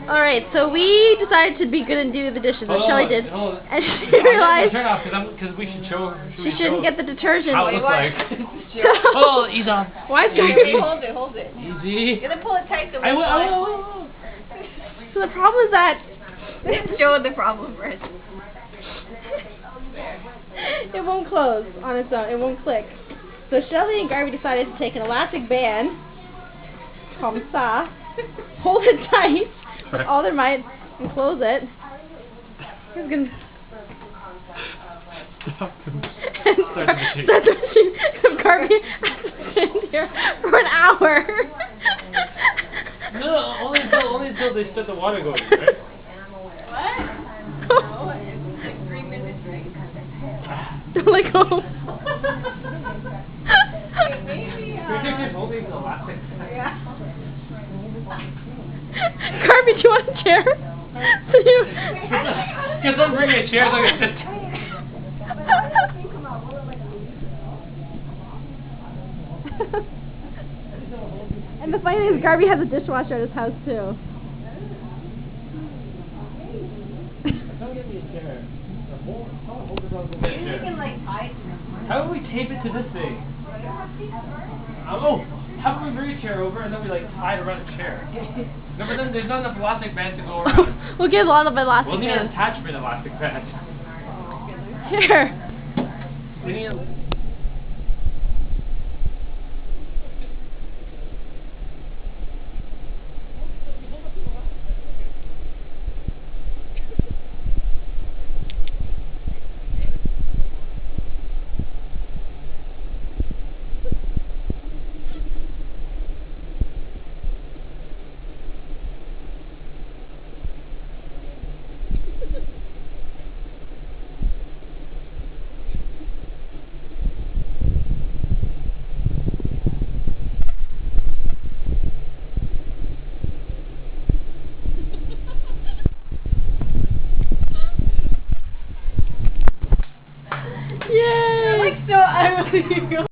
Alright, so we decided to be good and do the dishes, and Shelly did. And she realized turn off because we should show. She shouldn't get the detergent. How it looks like. Oh, ease on. Why is Hold it. Easy. You're gonna pull it tight. I will. So the problem is that show the problem first. it won't close on its own. It won't click. So Shelly and Garvey decided to take an elastic band, comme ça, hold it tight with all their might, and close it. He's gonna start the machine. So Garvey has to sit here for an hour. No, only until they start the water going, right? What? No, it's like 3 minutes, right? Don't let go. Maybe, holding the elastic. yeah. Garvey, do you want a chair? So you... Because I'm bringing a chair so I can sit. And the funny thing is, Garvey has a dishwasher at his house too. Don't get me a chair. Maybe you can like tie it. How do we tape it to this thing? Oh, how about we bring a chair over and then we like tie it around the chair? No, but then there's not enough elastic band to go around. We'll get a lot of elastic We'll need band. an attachment elastic band. Here. We need a... Yay! Like so, I really